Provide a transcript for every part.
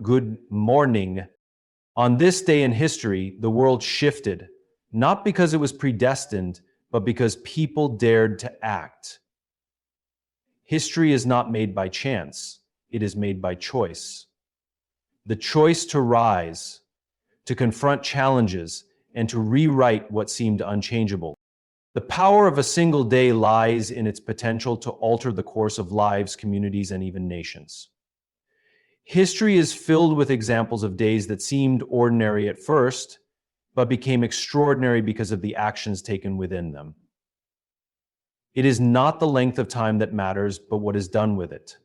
Good morning. On this day in history, the world shifted, not because it was predestined, but because people dared to act. History is not made by chance, it is made by choice. The choice to rise, to confront challenges, and to rewrite what seemed unchangeable. The power of a single day lies in its potential to alter the course of lives, communities, and even nations. History is filled with examples of days that seemed ordinary at first, but became extraordinary because of the actions taken within them. It is not the length of time that matters, but what is done with it.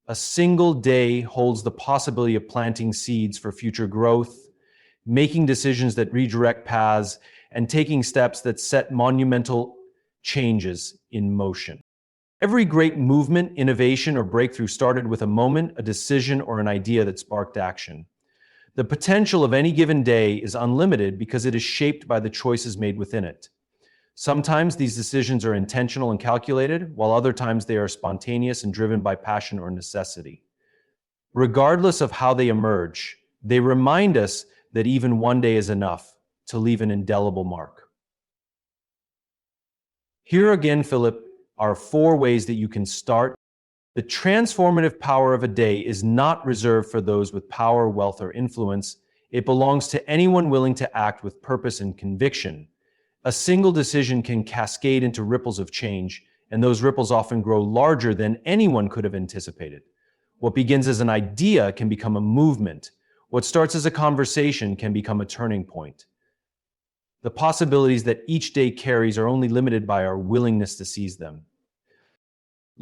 A single day holds the possibility of planting seeds for future growth, making decisions that redirect paths, and taking steps that set monumental changes in motion. Every great movement, innovation, or breakthrough started with a moment, a decision, or an idea that sparked action. The potential of any given day is unlimited because it is shaped by the choices made within it. Sometimes these decisions are intentional and calculated, while other times they are spontaneous and driven by passion or necessity. Regardless of how they emerge, they remind us that even one day is enough to leave an indelible mark. Here again, Philip, are 4 ways that you can start. The transformative power of a day is not reserved for those with power, wealth, or influence. It belongs to anyone willing to act with purpose and conviction. A single decision can cascade into ripples of change, and those ripples often grow larger than anyone could have anticipated. What begins as an idea can become a movement. What starts as a conversation can become a turning point. The possibilities that each day carries are only limited by our willingness to seize them.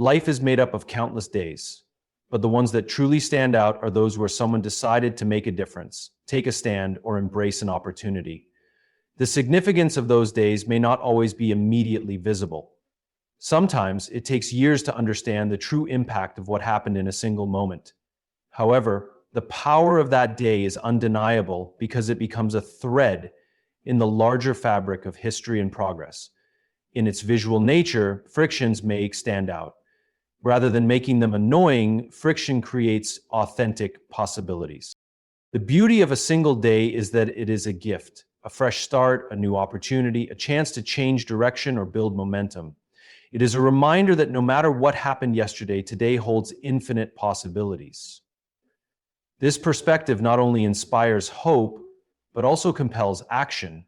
Life is made up of countless days, but the ones that truly stand out are those where someone decided to make a difference, take a stand, or embrace an opportunity. The significance of those days may not always be immediately visible. Sometimes it takes years to understand the true impact of what happened in a single moment. However, the power of that day is undeniable because it becomes a thread in the larger fabric of history and progress. In its visual nature, frictions may stand out. Rather than making them annoying, friction creates authentic possibilities. The beauty of a single day is that it is a gift, a fresh start, a new opportunity, a chance to change direction or build momentum. It is a reminder that no matter what happened yesterday, today holds infinite possibilities. This perspective not only inspires hope, but also compels action.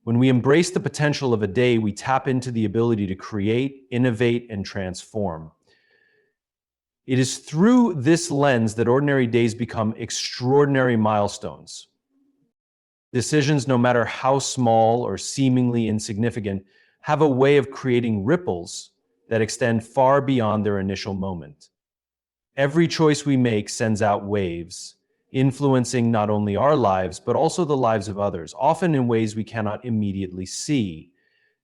When we embrace the potential of a day, we tap into the ability to create, innovate, and transform. It is through this lens that ordinary days become extraordinary milestones. Decisions, no matter how small or seemingly insignificant, have a way of creating ripples that extend far beyond their initial moment. Every choice we make sends out waves, influencing not only our lives, but also the lives of others, often in ways we cannot immediately see.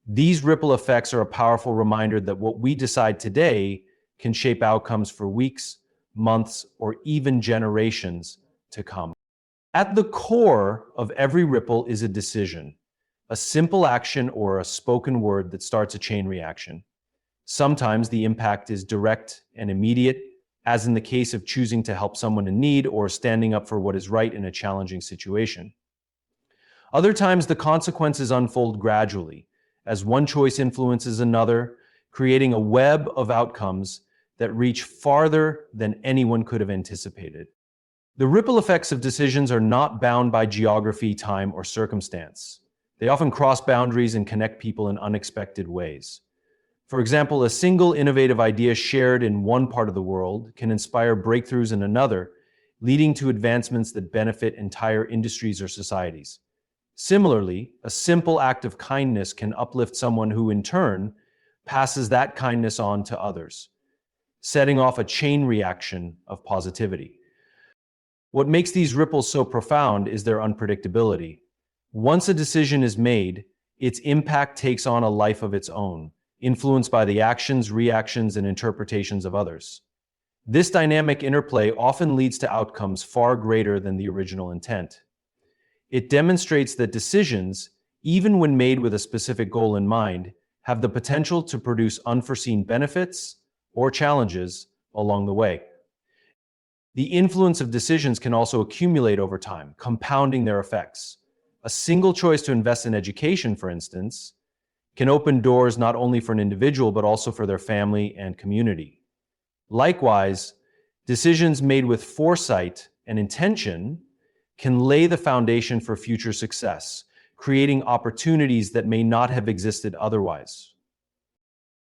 These ripple effects are a powerful reminder that what we decide today can shape outcomes for weeks, months, or even generations to come. At the core of every ripple is a decision, a simple action or a spoken word that starts a chain reaction. Sometimes the impact is direct and immediate, as in the case of choosing to help someone in need or standing up for what is right in a challenging situation. Other times, the consequences unfold gradually, as one choice influences another, creating a web of outcomes that reach farther than anyone could have anticipated. The ripple effects of decisions are not bound by geography, time, or circumstance. They often cross boundaries and connect people in unexpected ways. For example, a single innovative idea shared in one part of the world can inspire breakthroughs in another, leading to advancements that benefit entire industries or societies. Similarly, a simple act of kindness can uplift someone who, in turn, passes that kindness on to others, setting off a chain reaction of positivity. What makes these ripples so profound is their unpredictability. Once a decision is made, its impact takes on a life of its own, influenced by the actions, reactions, and interpretations of others. This dynamic interplay often leads to outcomes far greater than the original intent. It demonstrates that decisions, even when made with a specific goal in mind, have the potential to produce unforeseen benefits or challenges along the way. The influence of decisions can also accumulate over time, compounding their effects. A single choice to invest in education, for instance, can open doors not only for an individual, but also for their family and community. Likewise, decisions made with foresight and intention can lay the foundation for future success, creating opportunities that may not have existed otherwise.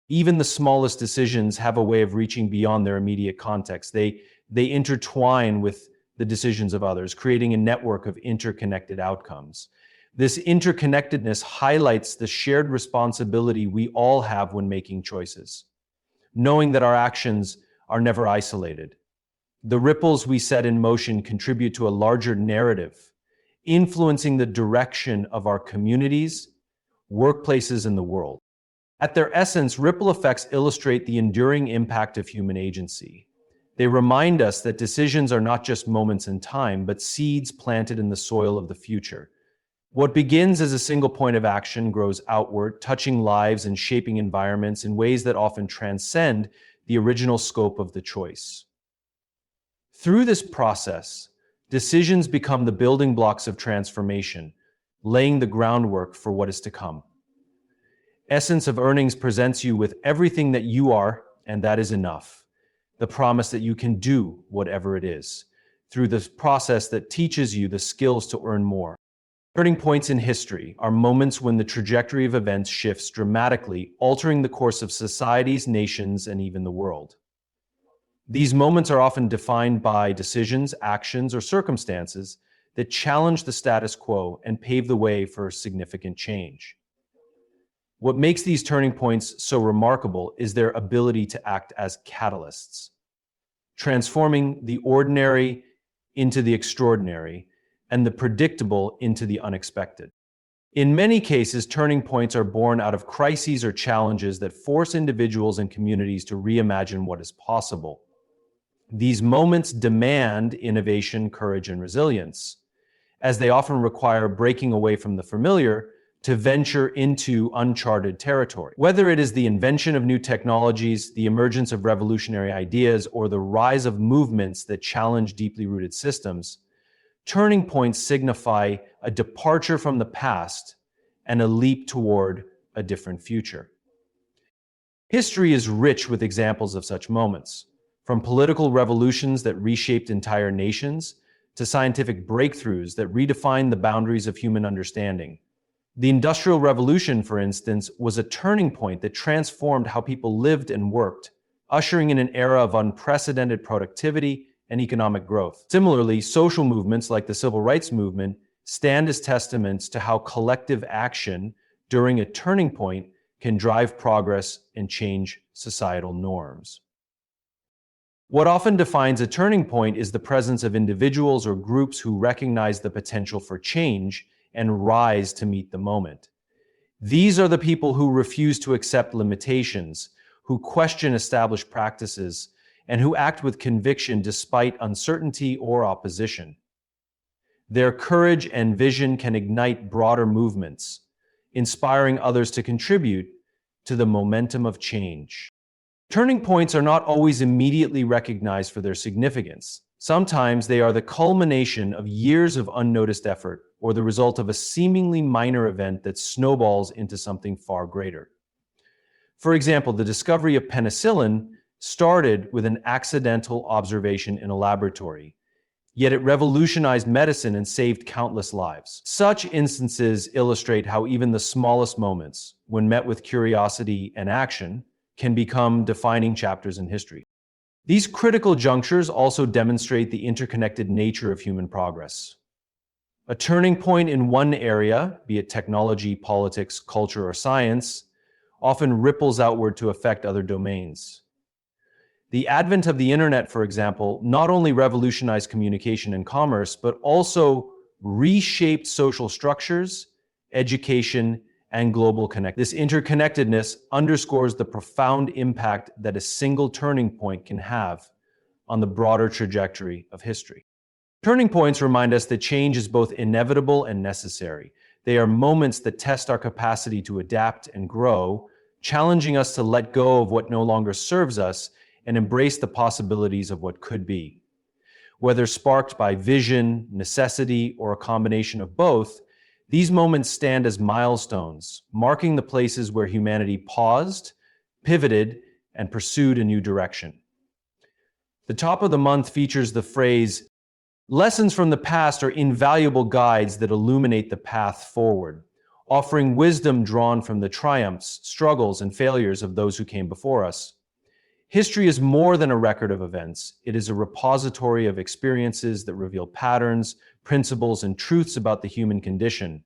Even the smallest decisions have a way of reaching beyond their immediate context. They intertwine with the decisions of others, creating a network of interconnected outcomes. This interconnectedness highlights the shared responsibility we all have when making choices, knowing that our actions are never isolated. The ripples we set in motion contribute to a larger narrative, influencing the direction of our communities, workplaces, and the world. At their essence, ripple effects illustrate the enduring impact of human agency. They remind us that decisions are not just moments in time, but seeds planted in the soil of the future. What begins as a single point of action grows outward, touching lives and shaping environments in ways that often transcend the original scope of the choice. Through this process, decisions become the building blocks of transformation, laying the groundwork for what is to come. Essence of Earnings presents you with everything that you are, and that is enough. The promise that you can do whatever it is, through this process that teaches you the skills to earn more. Turning points in history are moments when the trajectory of events shifts dramatically, altering the course of societies, nations, and even the world. These moments are often defined by decisions, actions, or circumstances that challenge the status quo and pave the way for significant change. What makes these turning points so remarkable is their ability to act as catalysts, transforming the ordinary into the extraordinary and the predictable into the unexpected. In many cases, turning points are born out of crises or challenges that force individuals and communities to reimagine what is possible. These moments demand innovation, courage, and resilience, as they often require breaking away from the familiar to venture into uncharted territory. Whether it is the invention of new technologies, the emergence of revolutionary ideas, or the rise of movements that challenge deeply rooted systems, turning points signify a departure from the past and a leap toward a different future. History is rich with examples of such moments, from political revolutions that reshaped entire nations to scientific breakthroughs that redefined the boundaries of human understanding. The Industrial Revolution, for instance, was a turning point that transformed how people lived and worked, ushering in an era of unprecedented productivity and economic growth. Similarly, social movements like the Civil Rights Movement stand as testaments to how collective action during a turning point can drive progress and change societal norms. What often defines a turning point is the presence of individuals or groups who recognize the potential for change and rise to meet the moment. These are the people who refuse to accept limitations, who question established practices, and who act with conviction despite uncertainty or opposition. Their courage and vision can ignite broader movements, inspiring others to contribute to the momentum of change. Turning points are not always immediately recognized for their significance. Sometimes they are the culmination of years of unnoticed effort or the result of a seemingly minor event that snowballs into something far greater. For example, the discovery of penicillin started with an accidental observation in a laboratory, yet it revolutionized medicine and saved countless lives. Such instances illustrate how even the smallest moments, when met with curiosity and action, can become defining chapters in history. These critical junctures also demonstrate the interconnected nature of human progress. A turning point in one area, be it technology, politics, culture, or science, often ripples outward to affect other domains. The advent of the internet, for example, not only revolutionized communication and commerce, but also reshaped social structures, education, and global connectivity. This interconnectedness underscores the profound impact that a single turning point can have on the broader trajectory of history. Turning points remind us that change is both inevitable and necessary. They are moments that test our capacity to adapt and grow, challenging us to let go of what no longer serves us and embrace the possibilities of what could be. Whether sparked by vision, necessity, or a combination of both, these moments stand as milestones, marking the places where humanity paused, pivoted, and pursued a new direction. The top of the month features the phrase, "Lessons from the past are invaluable guides that illuminate the path forward, offering wisdom drawn from the triumphs, struggles, and failures of those who came before us." History is more than a record of events. It is a repository of experiences that reveal patterns, principles, and truths about the human condition.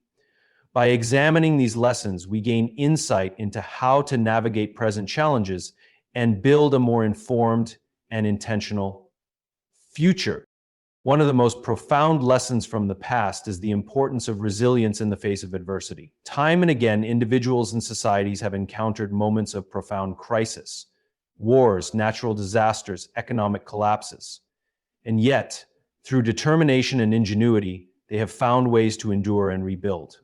By examining these lessons, we gain insight into how to navigate present challenges and build a more informed and intentional future. One of the most profound lessons from the past is the importance of resilience in the face of adversity. Time and again, individuals and societies have encountered moments of profound crisis, wars, natural disasters, economic collapses. And yet, through determination and ingenuity, they have found ways to endure and rebuild.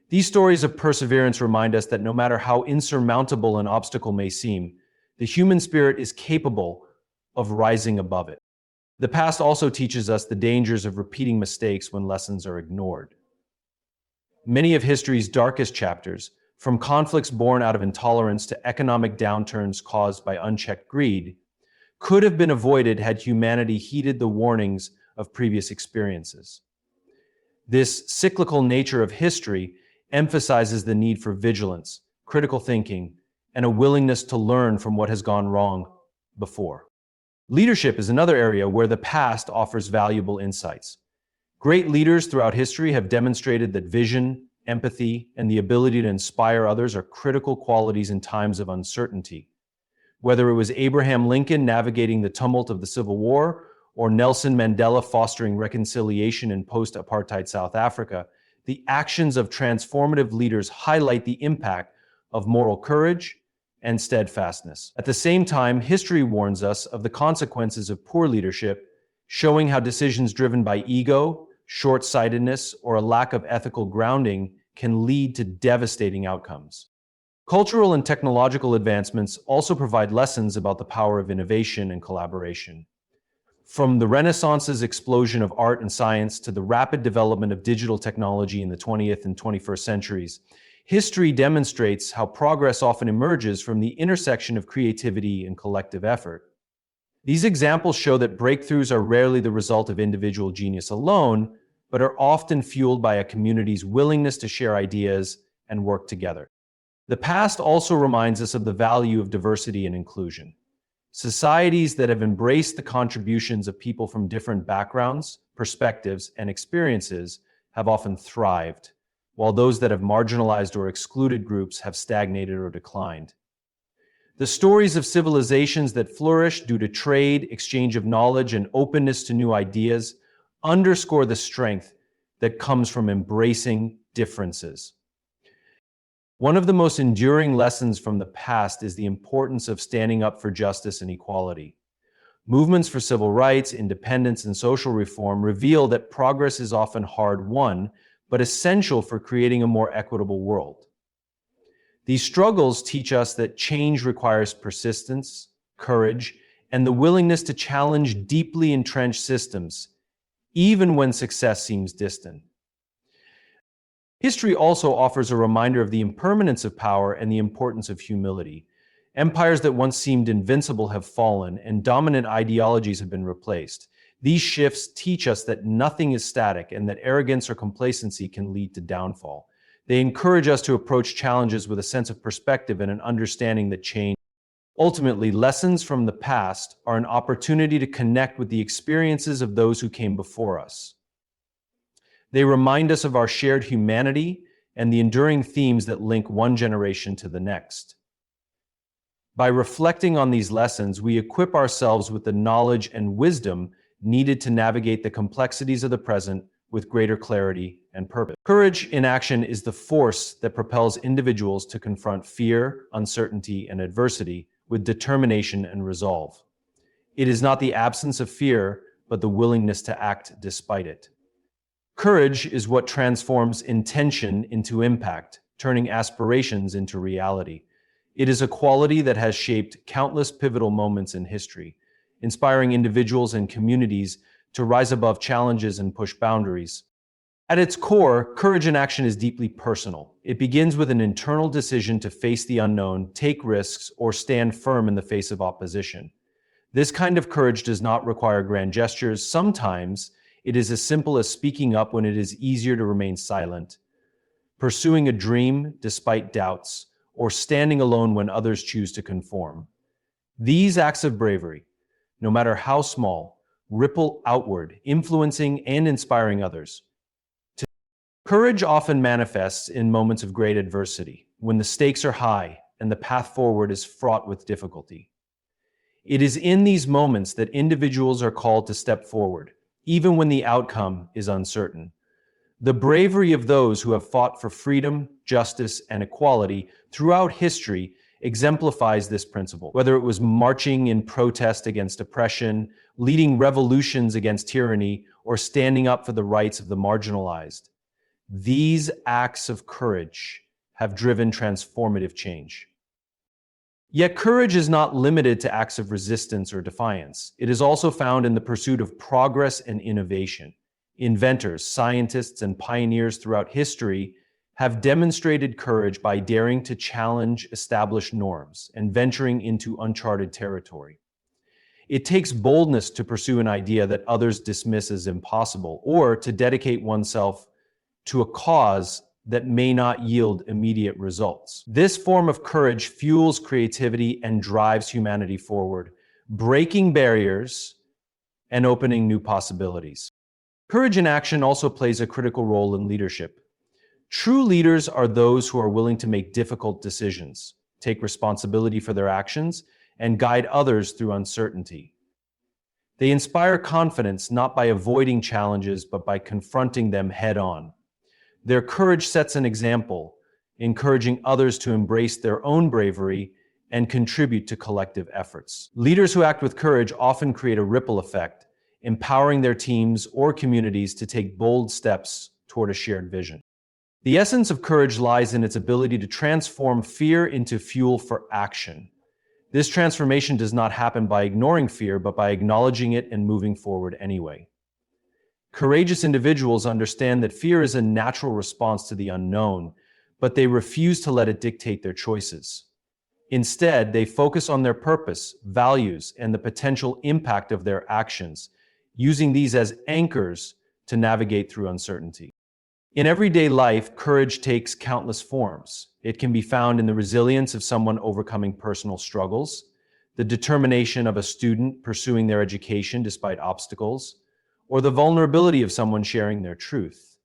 These stories of perseverance remind us that no matter how insurmountable an obstacle may seem, the human spirit is capable of rising above it. The past also teaches us the dangers of repeating mistakes when lessons are ignored. Many of history's darkest chapters, from conflicts born out of intolerance to economic downturns caused by unchecked greed, could have been avoided had humanity heeded the warnings of previous experiences. This cyclical nature of history emphasizes the need for vigilance, critical thinking, and a willingness to learn from what has gone wrong before. Leadership is another area where the past offers valuable insights. Great leaders throughout history have demonstrated that vision, empathy, and the ability to inspire others are critical qualities in times of uncertainty. Whether it was Abraham Lincoln navigating the tumult of the Civil War or Nelson Mandela fostering reconciliation in post-apartheid South Africa, the actions of transformative leaders highlight the impact of moral courage and steadfastness. At the same time, history warns us of the consequences of poor leadership, showing how decisions driven by ego, short-sightedness, or a lack of ethical grounding can lead to devastating outcomes. Cultural and technological advancements also provide lessons about the power of innovation and collaboration. From the Renaissance's explosion of art and science to the rapid development of digital technology in the 20th and 21st centuries, history demonstrates how progress often emerges from the intersection of creativity and collective effort. These examples show that breakthroughs are rarely the result of individual genius alone, but are often fueled by a community's willingness to share ideas and work together. The past also reminds us of the value of diversity and inclusion. Societies that have embraced the contributions of people from different backgrounds, perspectives, and experiences have often thrived, while those that have marginalized or excluded groups have stagnated or declined. The stories of civilizations that flourished due to trade, exchange of knowledge, and openness to new ideas underscore the strength that comes from embracing differences. One of the most enduring lessons from the past is the importance of standing up for justice and equality. Movements for civil rights, independence, and social reform reveal that progress is often hard-won, but essential for creating a more equitable world. These struggles teach us that change requires persistence, courage, and the willingness to challenge deeply entrenched systems, even when success seems distant. History also offers a reminder of the impermanence of power and the importance of humility. Empires that once seemed invincible have fallen, and dominant ideologies have been replaced. These shifts teach us that nothing is static and that arrogance or complacency can lead to downfall. They encourage us to approach challenges with a sense of perspective and an understanding that change. Ultimately, lessons from the past are an opportunity to connect with the experiences of those who came before us. They remind us of our shared humanity and the enduring themes that link one generation to the next. By reflecting on these lessons, we equip ourselves with the knowledge and wisdom needed to navigate the complexities of the present with greater clarity and purpose. Courage in action is the force that propels individuals to confront fear, uncertainty, and adversity with determination and resolve. It is not the absence of fear, but the willingness to act despite it. Courage is what transforms intention into impact, turning aspirations into reality. It is a quality that has shaped countless pivotal moments in history, inspiring individuals and communities to rise above challenges and push boundaries. At its core, courage in action is deeply personal. It begins with an internal decision to face the unknown, take risks, or stand firm in the face of opposition. This kind of courage does not require grand gestures. Sometimes it is as simple as speaking up when it is easier to remain silent, pursuing a dream despite doubts, or standing alone when others choose to conform. These acts of bravery, no matter how small, ripple outward, influencing and inspiring others. Courage often manifests in moments of great adversity, when the stakes are high and the path forward is fraught with difficulty. It is in these moments that individuals are called to step forward, even when the outcome is uncertain. The bravery of those who have fought for freedom, justice, and equality throughout history exemplifies this principle. Whether it was marching in protest against oppression, leading revolutions against tyranny, or standing up for the rights of the marginalized, these acts of courage have driven transformative change. Yet courage is not limited to acts of resistance or defiance. It is also found in the pursuit of progress and innovation. Inventors, scientists, and pioneers throughout history have demonstrated courage by daring to challenge established norms and venturing into uncharted territory. It takes boldness to pursue an idea that others dismiss as impossible, or to dedicate oneself to a cause that may not yield immediate results. This form of courage fuels creativity and drives humanity forward, breaking barriers and opening new possibilities. Courage in action also plays a critical role in leadership. True leaders are those who are willing to make difficult decisions, take responsibility for their actions, and guide others through uncertainty. They inspire confidence not by avoiding challenges, but by confronting them head-on. Their courage sets an example, encouraging others to embrace their own bravery and contribute to collective efforts. Leaders who act with courage often create a ripple effect, empowering their teams or communities to take bold steps toward a shared vision. The essence of courage lies in its ability to transform fear into fuel for action. This transformation does not happen by ignoring fear, but by acknowledging it and moving forward anyway. Courageous individuals understand that fear is a natural response to the unknown, but they refuse to let it dictate their choices. Instead, they focus on their purpose, values, and the potential impact of their actions, using these as anchors to navigate through uncertainty. In everyday life, courage takes countless forms. It can be found in the resilience of someone overcoming personal struggles, the determination of a student pursuing their education despite obstacles, or the vulnerability of someone sharing their truth.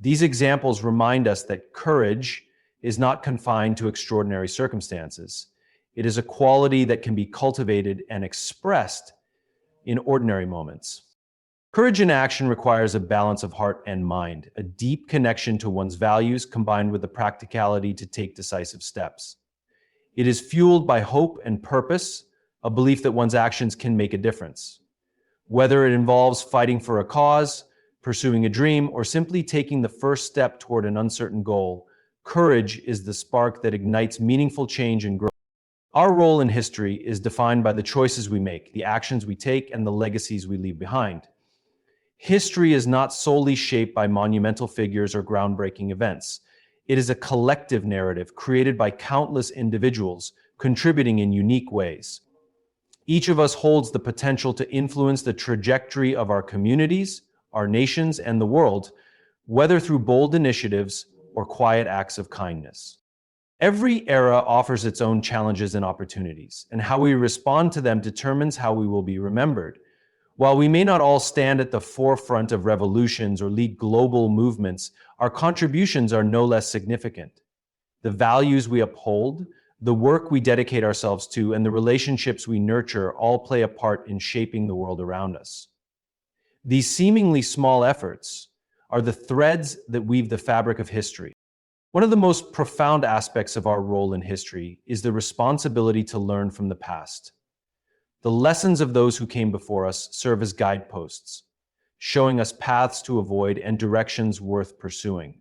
These examples remind us that courage is not confined to extraordinary circumstances. It is a quality that can be cultivated and expressed in ordinary moments. Courage in action requires a balance of heart and mind, a deep connection to one's values combined with the practicality to take decisive steps. It is fueled by hope and purpose, a belief that one's actions can make a difference. Whether it involves fighting for a cause, pursuing a dream, or simply taking the first step toward an uncertain goal, courage is the spark that ignites meaningful change and growth. Our role in history is defined by the choices we make, the actions we take, and the legacies we leave behind. History is not solely shaped by monumental figures or groundbreaking events. It is a collective narrative created by countless individuals, contributing in unique ways. Each of us holds the potential to influence the trajectory of our communities, our nations, and the world, whether through bold initiatives or quiet acts of kindness. Every era offers its own challenges and opportunities, and how we respond to them determines how we will be remembered. While we may not all stand at the forefront of revolutions or lead global movements, our contributions are no less significant. The values we uphold, the work we dedicate ourselves to, and the relationships we nurture all play a part in shaping the world around us. These seemingly small efforts are the threads that weave the fabric of history. One of the most profound aspects of our role in history is the responsibility to learn from the past. The lessons of those who came before us serve as guideposts, showing us paths to avoid and directions worth pursuing.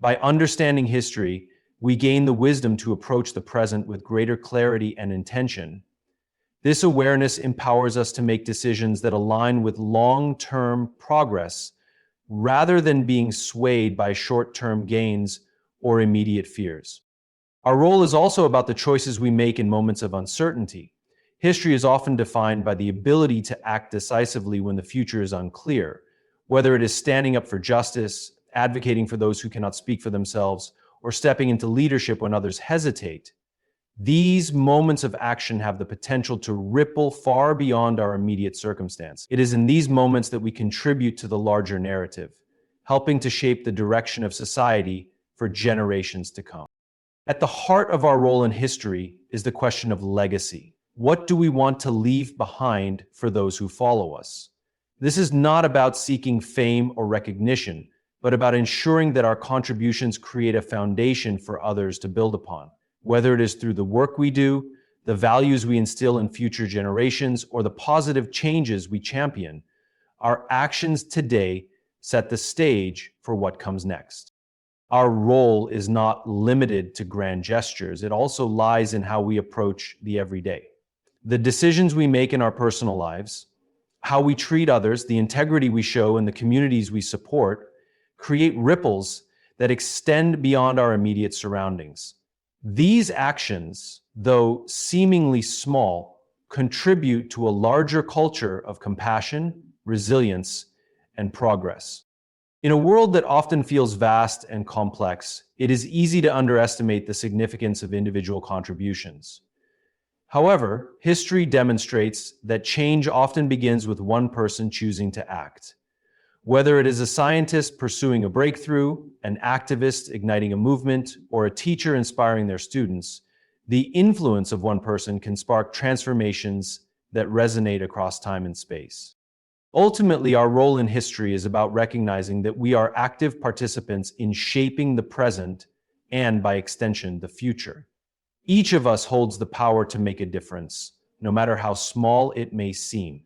By understanding history, we gain the wisdom to approach the present with greater clarity and intention. This awareness empowers us to make decisions that align with long-term progress rather than being swayed by short-term gains or immediate fears. Our role is also about the choices we make in moments of uncertainty. History is often defined by the ability to act decisively when the future is unclear, whether it is standing up for justice, advocating for those who cannot speak for themselves, or stepping into leadership when others hesitate. These moments of action have the potential to ripple far beyond our immediate circumstance. It is in these moments that we contribute to the larger narrative, helping to shape the direction of society for generations to come. At the heart of our role in history is the question of legacy. What do we want to leave behind for those who follow us? This is not about seeking fame or recognition, but about ensuring that our contributions create a foundation for others to build upon. Whether it is through the work we do, the values we instill in future generations, or the positive changes we champion, our actions today set the stage for what comes next. Our role is not limited to grand gestures. It also lies in how we approach the everyday. The decisions we make in our personal lives, how we treat others, the integrity we show in the communities we support, create ripples that extend beyond our immediate surroundings. These actions, though seemingly small, contribute to a larger culture of compassion, resilience, and progress. In a world that often feels vast and complex, it is easy to underestimate the significance of individual contributions. However, history demonstrates that change often begins with one person choosing to act. Whether it is a scientist pursuing a breakthrough, an activist igniting a movement, or a teacher inspiring their students, the influence of one person can spark transformations that resonate across time and space. Ultimately, our role in history is about recognizing that we are active participants in shaping the present and, by extension, the future. Each of us holds the power to make a difference, no matter how small it may seem.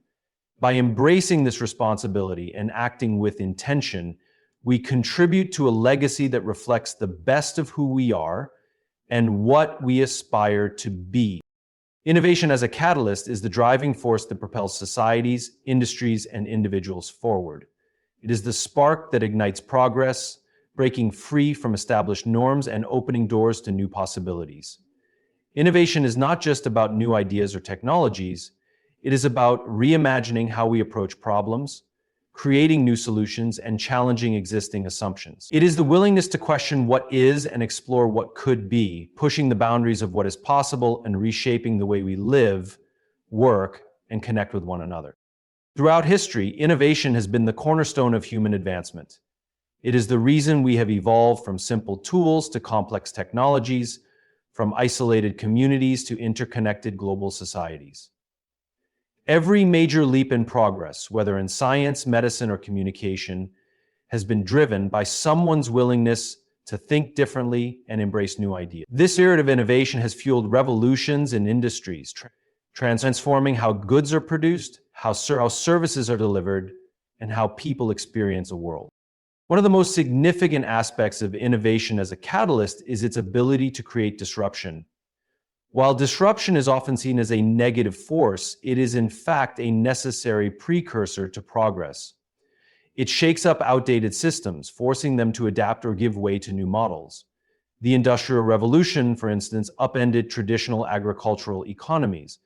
By embracing this responsibility and acting with intention, we contribute to a legacy that reflects the best of who we are and what we aspire to be. Innovation as a catalyst is the driving force that propels societies, industries, and individuals forward. It is the spark that ignites progress, breaking free from established norms and opening doors to new possibilities. Innovation is not just about new ideas or technologies. It is about reimagining how we approach problems, creating new solutions, and challenging existing assumptions. It is the willingness to question what is and explore what could be, pushing the boundaries of what is possible and reshaping the way we live, work, and connect with one another. Throughout history, innovation has been the cornerstone of human advancement. It is the reason we have evolved from simple tools to complex technologies, from isolated communities to interconnected global societies. Every major leap in progress, whether in science, medicine, or communication, has been driven by someone's willingness to think differently and embrace new ideas. This spirit of innovation has fueled revolutions in industries, transforming how goods are produced, how services are delivered, and how people experience a world. One of the most significant aspects of innovation as a catalyst is its ability to create disruption. While disruption is often seen as a negative force, it is in fact a necessary precursor to progress. It shakes up outdated systems, forcing them to adapt or give way to new models. The Industrial Revolution, for instance, upended traditional agricultural economies,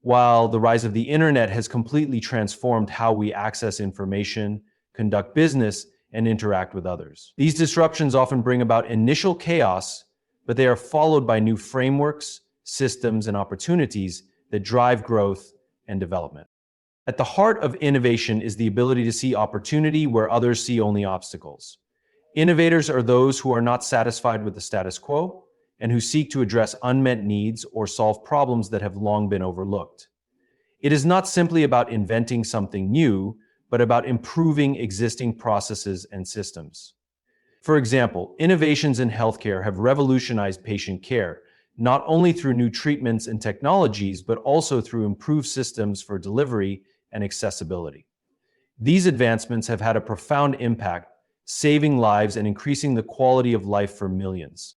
while the rise of the internet has completely transformed how we access information, conduct business, and interact with others. These disruptions often bring about initial chaos, but they are followed by new frameworks, systems, and opportunities that drive growth and development. At the heart of innovation is the ability to see opportunity where others see only obstacles. Innovators are those who are not satisfied with the status quo and who seek to address unmet needs or solve problems that have long been overlooked. It is not simply about inventing something new, but about improving existing processes and systems. For example, innovations in healthcare have revolutionized patient care, not only through new treatments and technologies, but also through improved systems for delivery and accessibility. These advancements have had a profound impact, saving lives and increasing the quality of life for millions.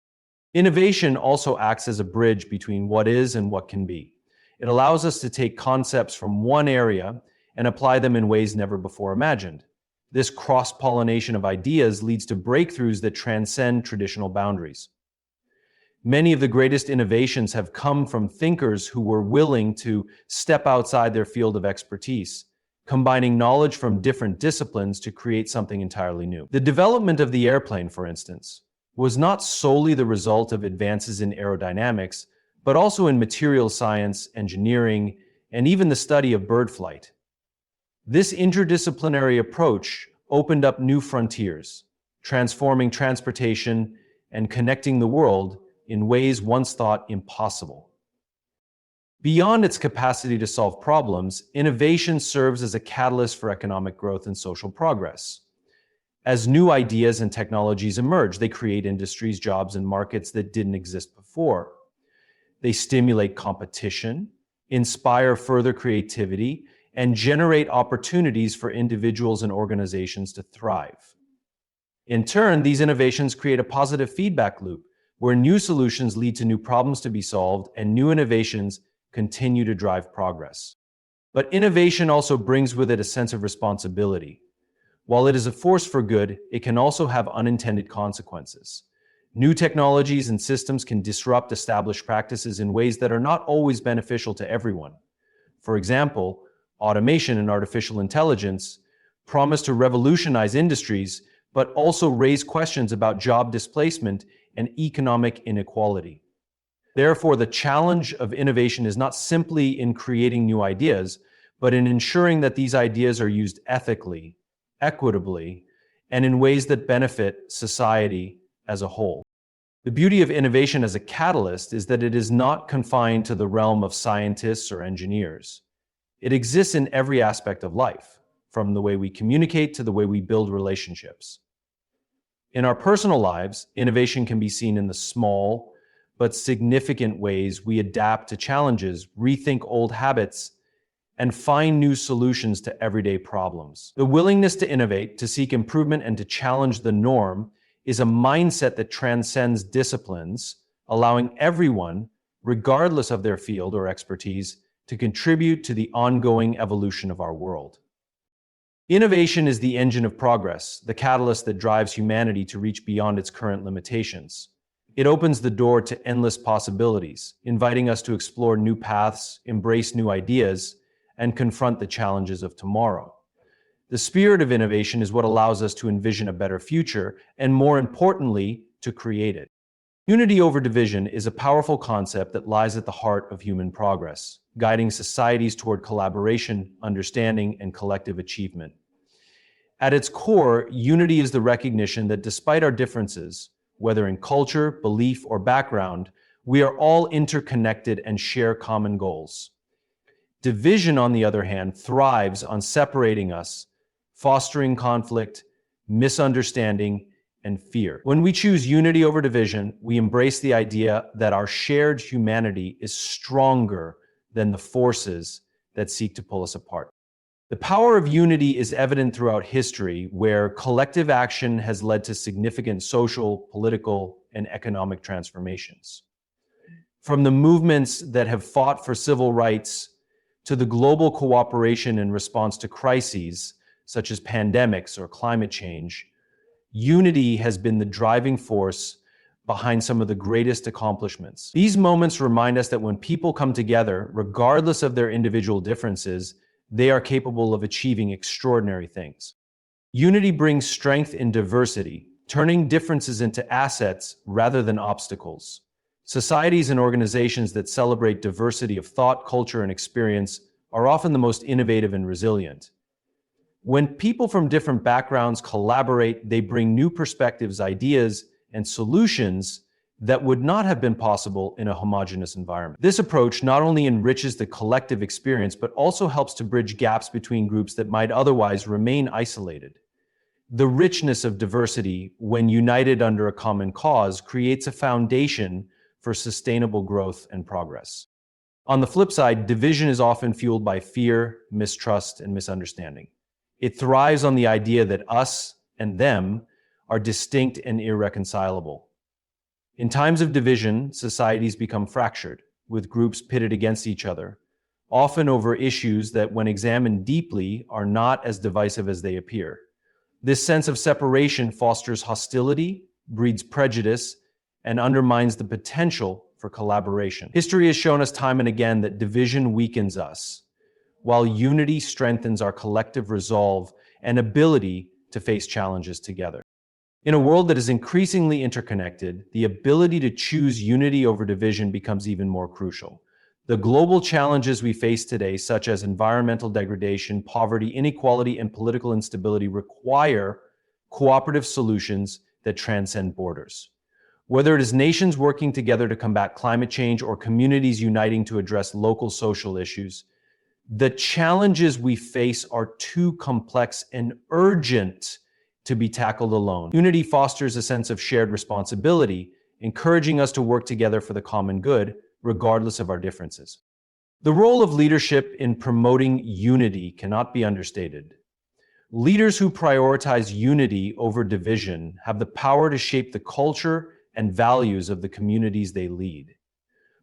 Innovation also acts as a bridge between what is and what can be. It allows us to take concepts from one area and apply them in ways never before imagined. This cross-pollination of ideas leads to breakthroughs that transcend traditional boundaries. Many of the greatest innovations have come from thinkers who were willing to step outside their field of expertise, combining knowledge from different disciplines to create something entirely new. The development of the airplane, for instance, was not solely the result of advances in aerodynamics, but also in materials science, engineering, and even the study of bird flight. This interdisciplinary approach opened up new frontiers, transforming transportation and connecting the world in ways once thought impossible. Beyond its capacity to solve problems, innovation serves as a catalyst for economic growth and social progress. As new ideas and technologies emerge, they create industries, jobs, and markets that didn't exist before. They stimulate competition, inspire further creativity, and generate opportunities for individuals and organizations to thrive. In turn, these innovations create a positive feedback loop where new solutions lead to new problems to be solved and new innovations continue to drive progress. But innovation also brings with it a sense of responsibility. While it is a force for good, it can also have unintended consequences. New technologies and systems can disrupt established practices in ways that are not always beneficial to everyone. For example, automation and artificial intelligence promise to revolutionize industries, but also raise questions about job displacement and economic inequality. Therefore, the challenge of innovation is not simply in creating new ideas, but in ensuring that these ideas are used ethically, equitably, and in ways that benefit society as a whole. The beauty of innovation as a catalyst is that it is not confined to the realm of scientists or engineers. It exists in every aspect of life, from the way we communicate to the way we build relationships. In our personal lives, innovation can be seen in the small but significant ways we adapt to challenges, rethink old habits, and find new solutions to everyday problems. The willingness to innovate, to seek improvement, and to challenge the norm is a mindset that transcends disciplines, allowing everyone, regardless of their field or expertise, to contribute to the ongoing evolution of our world. Innovation is the engine of progress, the catalyst that drives humanity to reach beyond its current limitations. It opens the door to endless possibilities, inviting us to explore new paths, embrace new ideas, and confront the challenges of tomorrow. The spirit of innovation is what allows us to envision a better future, and more importantly, to create it. Unity over division is a powerful concept that lies at the heart of human progress, guiding societies toward collaboration, understanding, and collective achievement. At its core, unity is the recognition that despite our differences, whether in culture, belief, or background, we are all interconnected and share common goals. Division, on the other hand, thrives on separating us, fostering conflict, misunderstanding, and fear. When we choose unity over division, we embrace the idea that our shared humanity is stronger than the forces that seek to pull us apart. The power of unity is evident throughout history, where collective action has led to significant social, political, and economic transformations. From the movements that have fought for civil rights to the global cooperation in response to crises, such as pandemics or climate change, unity has been the driving force behind some of the greatest accomplishments. These moments remind us that when people come together, regardless of their individual differences, they are capable of achieving extraordinary things. Unity brings strength in diversity, turning differences into assets rather than obstacles. Societies and organizations that celebrate diversity of thought, culture, and experience are often the most innovative and resilient. When people from different backgrounds collaborate, they bring new perspectives, ideas, and solutions that would not have been possible in a homogeneous environment. This approach not only enriches the collective experience, but also helps to bridge gaps between groups that might otherwise remain isolated. The richness of diversity, when united under a common cause, creates a foundation for sustainable growth and progress. On the flip side, division is often fueled by fear, mistrust, and misunderstanding. It thrives on the idea that us and them are distinct and irreconcilable. In times of division, societies become fractured, with groups pitted against each other, often over issues that, when examined deeply, are not as divisive as they appear. This sense of separation fosters hostility, breeds prejudice, and undermines the potential for collaboration. History has shown us time and again that division weakens us, while unity strengthens our collective resolve and ability to face challenges together. In a world that is increasingly interconnected, the ability to choose unity over division becomes even more crucial. The global challenges we face today, such as environmental degradation, poverty, inequality, and political instability, require cooperative solutions that transcend borders. Whether it is nations working together to combat climate change or communities uniting to address local social issues, the challenges we face are too complex and urgent to be tackled alone. Unity fosters a sense of shared responsibility, encouraging us to work together for the common good, regardless of our differences. The role of leadership in promoting unity cannot be understated. Leaders who prioritize unity over division have the power to shape the culture and values of the communities they lead.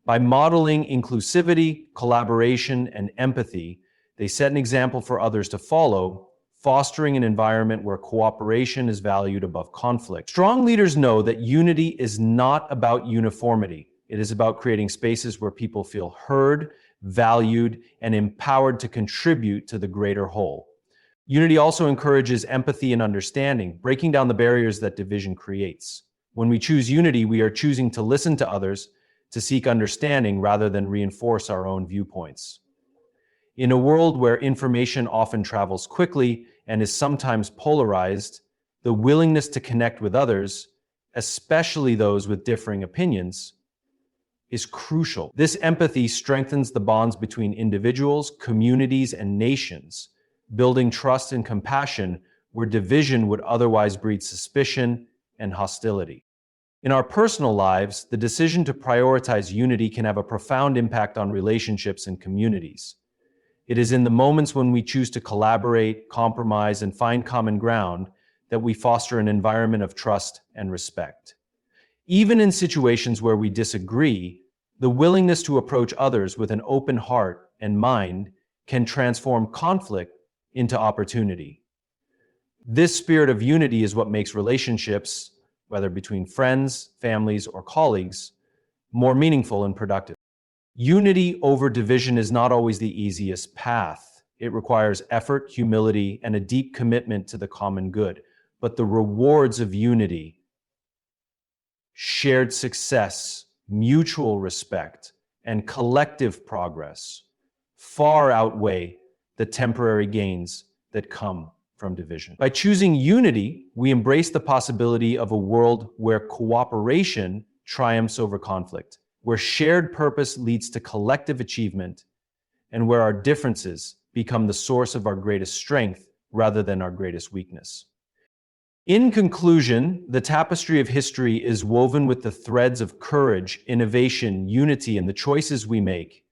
By modeling inclusivity, collaboration, and empathy, they set an example for others to follow, fostering an environment where cooperation is valued above conflict. Strong leaders know that unity is not about uniformity. It is about creating spaces where people feel heard, valued, and empowered to contribute to the greater whole. Unity also encourages empathy and understanding, breaking down the barriers that division creates. When we choose unity, we are choosing to listen to others, to seek understanding rather than reinforce our own viewpoints. In a world where information often travels quickly and is sometimes polarized, the willingness to connect with others, especially those with differing opinions, is crucial. This empathy strengthens the bonds between individuals, communities, and nations, building trust and compassion where division would otherwise breed suspicion and hostility. In our personal lives, the decision to prioritize unity can have a profound impact on relationships and communities. It is in the moments when we choose to collaborate, compromise, and find common ground that we foster an environment of trust and respect. Even in situations where we disagree, the willingness to approach others with an open heart and mind can transform conflict into opportunity. This spirit of unity is what makes relationships, whether between friends, families, or colleagues, more meaningful and productive. Unity over division is not always the easiest path. It requires effort, humility, and a deep commitment to the common good. But the rewards of unity, shared success, mutual respect, and collective progress far outweigh the temporary gains that come from division. By choosing unity, we embrace the possibility of a world where cooperation triumphs over conflict, where shared purpose leads to collective achievement, and where our differences become the source of our greatest strength rather than our greatest weakness. In conclusion, the tapestry of history is woven with the threads of courage, innovation, unity, and the choices we make.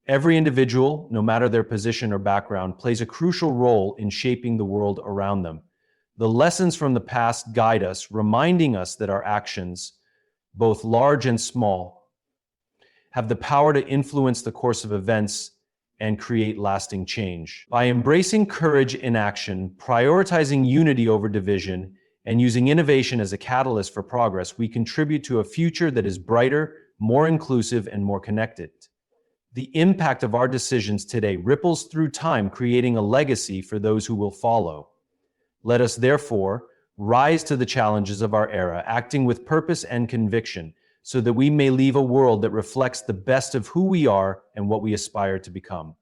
Every individual, no matter their position or background, plays a crucial role in shaping the world around them. The lessons from the past guide us, reminding us that our actions, both large and small, have the power to influence the course of events and create lasting change. By embracing courage in action, prioritizing unity over division, and using innovation as a catalyst for progress, we contribute to a future that is brighter, more inclusive, and more connected. The impact of our decisions today ripples through time, creating a legacy for those who will follow. Let us therefore rise to the challenges of our era, acting with purpose and conviction, so that we may leave a world that reflects the best of who we are and what we aspire to become.